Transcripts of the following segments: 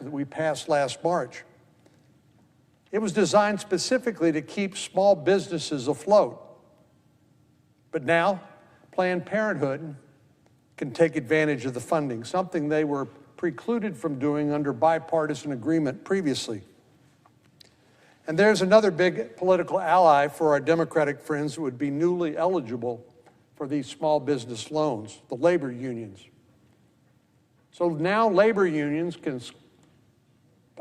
that we passed last March. It was designed specifically to keep small businesses afloat. But now, Planned Parenthood can take advantage of the funding, something they were precluded from doing under bipartisan agreement previously. And there's another big political ally for our Democratic friends who would be newly eligible for these small business loans, the labor unions. So now labor unions can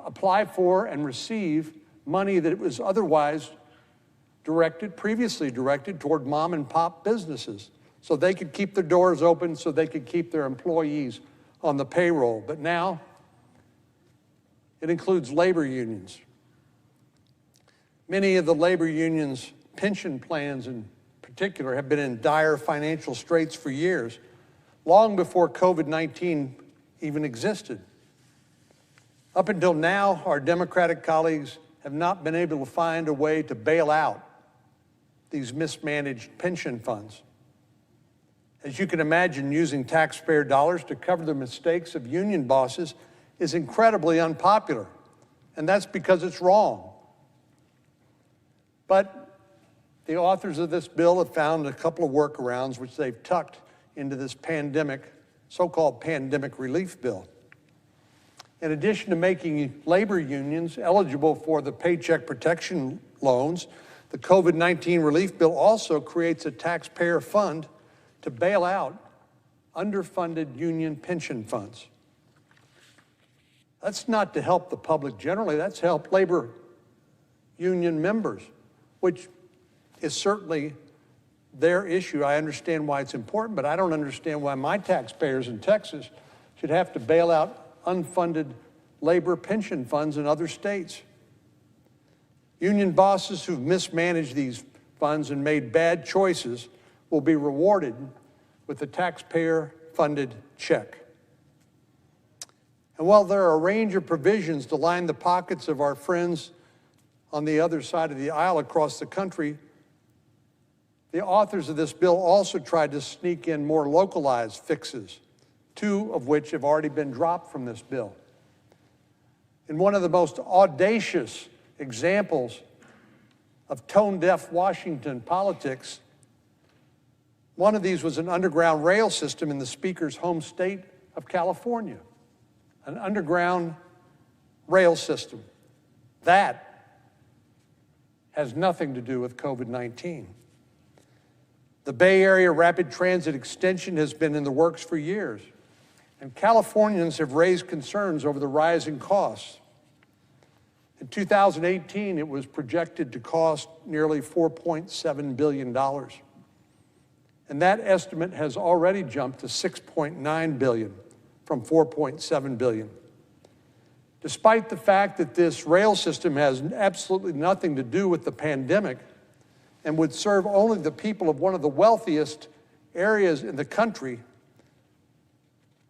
apply for and receive money that was otherwise previously directed toward mom and pop businesses. So they could keep their doors open, so they could keep their employees on the payroll. But now it includes labor unions. Many of the labor unions' pension plans in particular have been in dire financial straits for years, long before COVID-19 even existed. Up until now, our Democratic colleagues have not been able to find a way to bail out these mismanaged pension funds. As you can imagine, using taxpayer dollars to cover the mistakes of union bosses is incredibly unpopular, and that's because it's wrong. But the authors of this bill have found a couple of workarounds which they've tucked into this so-called pandemic relief bill. In addition to making labor unions eligible for the Paycheck Protection loans, the COVID-19 relief bill also creates a taxpayer fund to bail out underfunded union pension funds. That's not to help the public generally, that's to help labor union members, which is certainly their issue. I understand why it's important, but I don't understand why my taxpayers in Texas should have to bail out unfunded labor pension funds in other states. Union bosses who've mismanaged these funds and made bad choices will be rewarded with a taxpayer-funded check. And while there are a range of provisions to line the pockets of our friends on the other side of the aisle across the country, the authors of this bill also tried to sneak in more localized fixes, two of which have already been dropped from this bill. In one of the most audacious examples of tone-deaf Washington politics, one of these was an underground rail system in the Speaker's home state of California. An underground rail system. That has nothing to do with COVID-19. The Bay Area Rapid Transit Extension has been in the works for years, and Californians have raised concerns over the rising costs. In 2018, it was projected to cost nearly $4.7 billion. And that estimate has already jumped to $6.9 billion from $4.7 billion. Despite the fact that this rail system has absolutely nothing to do with the pandemic and would serve only the people of one of the wealthiest areas in the country,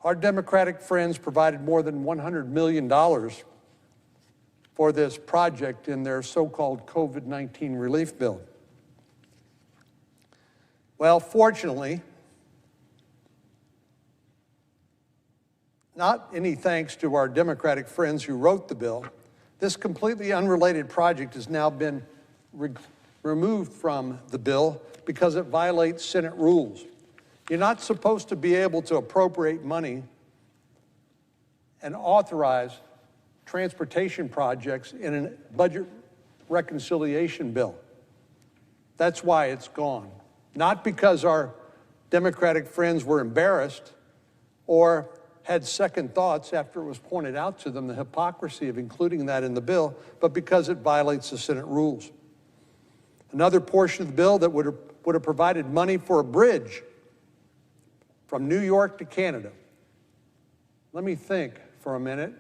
our Democratic friends provided more than $100 million for this project in their so-called COVID-19 relief bill. Well, fortunately, not any thanks to our Democratic friends who wrote the bill, this completely unrelated project has now been removed from the bill because it violates Senate rules. You're not supposed to be able to appropriate money and authorize transportation projects in a budget reconciliation bill. That's why it's gone. Not because our Democratic friends were embarrassed or had second thoughts after it was pointed out to them the hypocrisy of including that in the bill, but because it violates the Senate rules. Another portion of the bill that would have provided money for a bridge from New York to Canada. Let me think for a minute.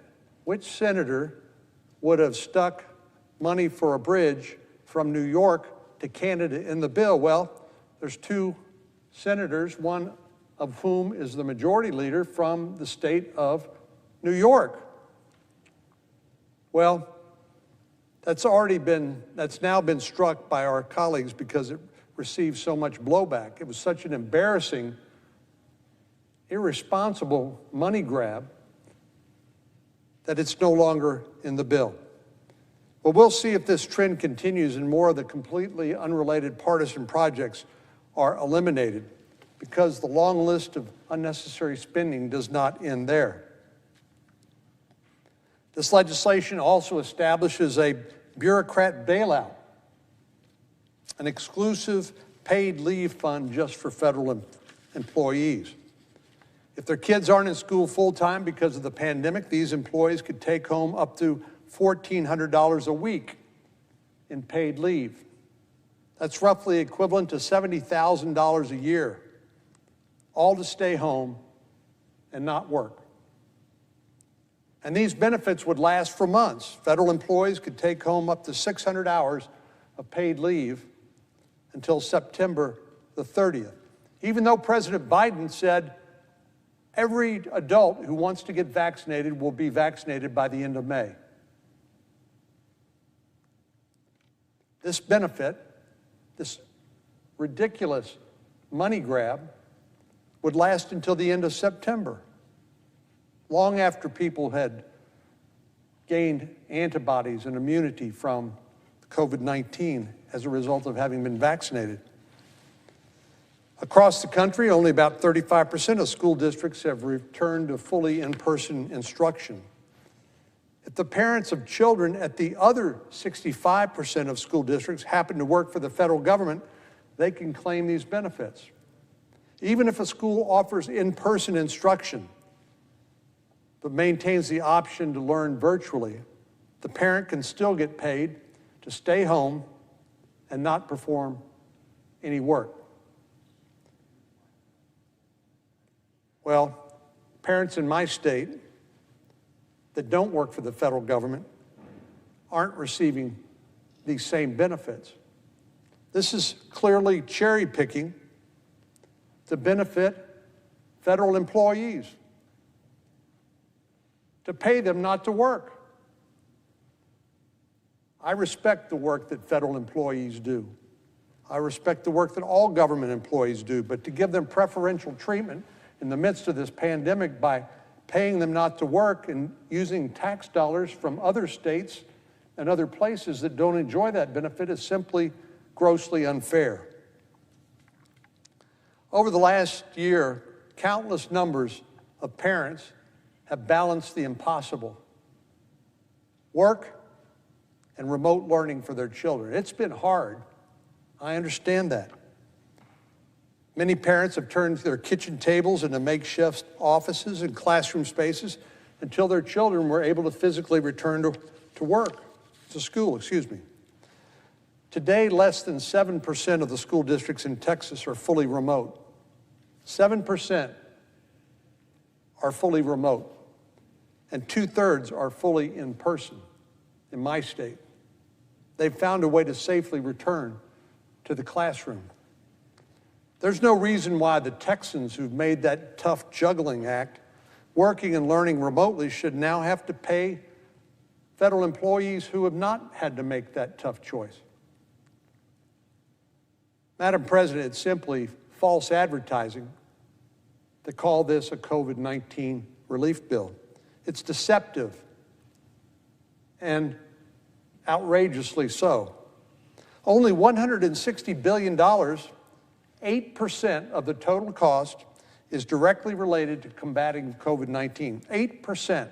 Which senator would have stuck money for a bridge from New York to Canada in the bill? Well, there's two senators, one of whom is the majority leader from the state of New York. Well, that's now been struck by our colleagues because it received so much blowback. It was such an embarrassing, irresponsible money grab that it's no longer in the bill. But we'll see if this trend continues and more of the completely unrelated partisan projects are eliminated, because the long list of unnecessary spending does not end there. This legislation also establishes a bureaucrat bailout, an exclusive paid leave fund just for federal employees. If their kids aren't in school full-time because of the pandemic, these employees could take home up to $1,400 a week in paid leave. That's roughly equivalent to $70,000 a year, all to stay home and not work. And these benefits would last for months. Federal employees could take home up to 600 hours of paid leave until September the 30th. Even though President Biden said every adult who wants to get vaccinated will be vaccinated by the end of May. This benefit, this ridiculous money grab, would last until the end of September, long after people had gained antibodies and immunity from COVID-19 as a result of having been vaccinated. Across the country, only about 35% of school districts have returned to fully in-person instruction. If the parents of children at the other 65% of school districts happen to work for the federal government, they can claim these benefits. Even if a school offers in-person instruction, but maintains the option to learn virtually, the parent can still get paid to stay home and not perform any work. Well, parents in my state that don't work for the federal government aren't receiving these same benefits. This is clearly cherry picking to benefit federal employees, to pay them not to work. I respect the work that federal employees do. I respect the work that all government employees do, but to give them preferential treatment in the midst of this pandemic by paying them not to work and using tax dollars from other states and other places that don't enjoy that benefit is simply grossly unfair. Over the last year, countless numbers of parents have balanced the impossible: work and remote learning for their children. It's been hard. I understand that. Many parents have turned their kitchen tables into makeshift offices and classroom spaces until their children were able to physically return to school. Today, less than 7% of the school districts in Texas are fully remote. 7% are fully remote, and 2/3 are fully in person in my state. They've found a way to safely return to the classroom. There's no reason why the Texans who've made that tough juggling act, working and learning remotely, should now have to pay federal employees who have not had to make that tough choice. Madam President, it's simply false advertising to call this a COVID-19 relief bill. It's deceptive and outrageously so. Only $160 billion, 8% of the total cost, is directly related to combating COVID-19. 8%.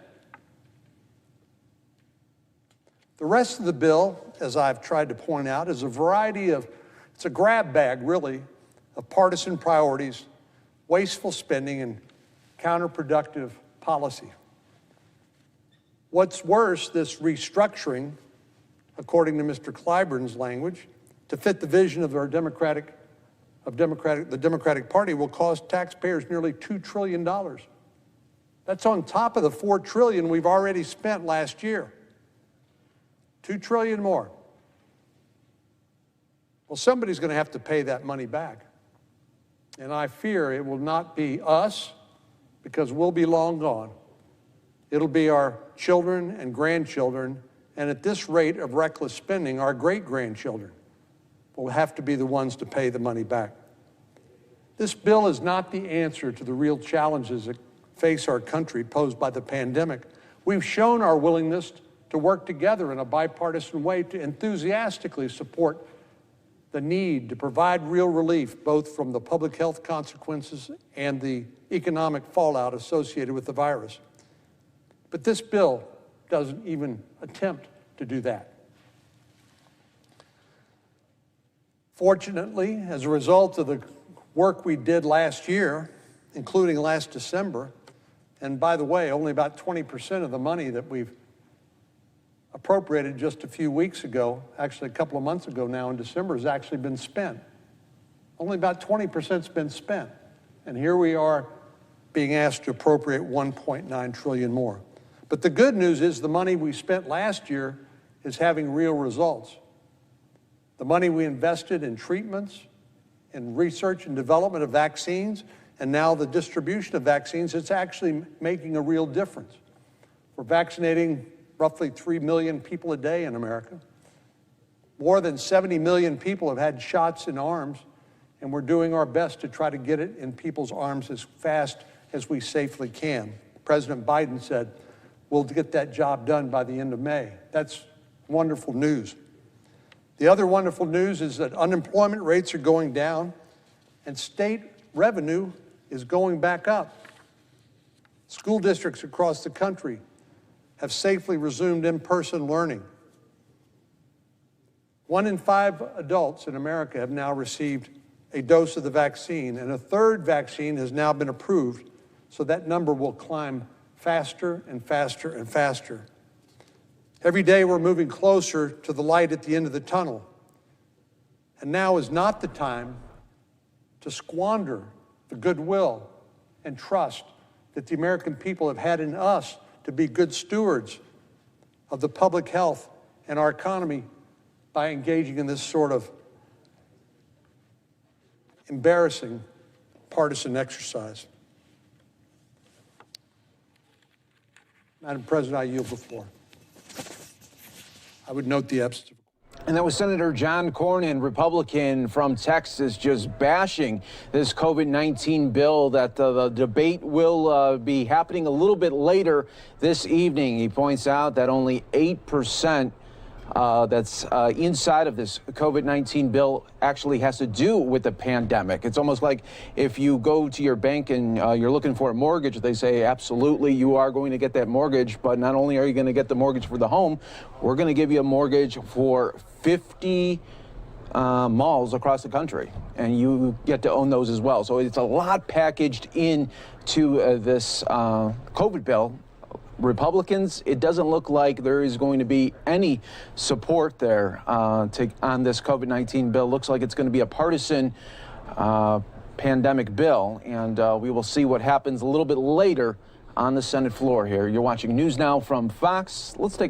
The rest of the bill, as I've tried to point out, is a variety of, it's a grab bag, really, of partisan priorities, wasteful spending, and counterproductive policy. What's worse, this restructuring, according to Mr. Clyburn's language, to fit the vision of our the Democratic Party, will cost taxpayers nearly $2 trillion. That's on top of the $4 trillion we've already spent last year. $2 trillion more. Well, somebody's going to have to pay that money back. And I fear it will not be us, because we'll be long gone. It'll be our children and grandchildren, and at this rate of reckless spending, our great-grandchildren will have to be the ones to pay the money back. This bill is not the answer to the real challenges that face our country posed by the pandemic We've shown our willingness to work together in a bipartisan way to enthusiastically support the need to provide real relief, both from the public health consequences and the economic fallout associated with the virus. But this bill doesn't even attempt to do that. Fortunately, as a result of the work we did last year, including last December, and by the way, only about 20% of the money that we've appropriated just a few weeks ago, actually a couple of months ago now in December, has actually been spent. Only about 20%'s been spent. And here we are being asked to appropriate 1.9 trillion more. But the good news is the money we spent last year is having real results. The money we invested in treatments, in research and development of vaccines, and now the distribution of vaccines, it's actually making a real difference. We're vaccinating roughly 3 million people a day in America. More than 70 million people have had shots in arms, and we're doing our best to try to get it in people's arms as fast as we safely can. President Biden said, we'll get that job done by the end of May. That's wonderful news. The other wonderful news is that unemployment rates are going down and state revenue is going back up. School districts across the country have safely resumed in-person learning. 1 in 5 adults in America have now received a dose of the vaccine, and a third vaccine has now been approved, so that number will climb faster and faster and faster. Every day we're moving closer to the light at the end of the tunnel. And now is not the time to squander the goodwill and trust that the American people have had in us to be good stewards of the public health and our economy by engaging in this sort of embarrassing partisan exercise. Madam President, I yield the floor. I would note the absence of. And that was Senator John Cornyn, Republican from Texas, just bashing this COVID-19 bill. That the debate will be happening a little bit later this evening. He points out that only 8% that's inside of this COVID-19 bill actually has to do with the pandemic. It's almost like if you go to your bank and you're looking for a mortgage, they say, absolutely, you are going to get that mortgage, but not only are you going to get the mortgage for the home, we're going to give you a mortgage for 50 malls across the country, and you get to own those as well. So it's a lot packaged into this COVID bill. Republicans, it doesn't look like there is going to be any support there on this COVID-19 bill. Looks like it's going to be a partisan pandemic bill, and we will see what happens a little bit later on the Senate floor here. You're watching News Now from Fox. Let's take a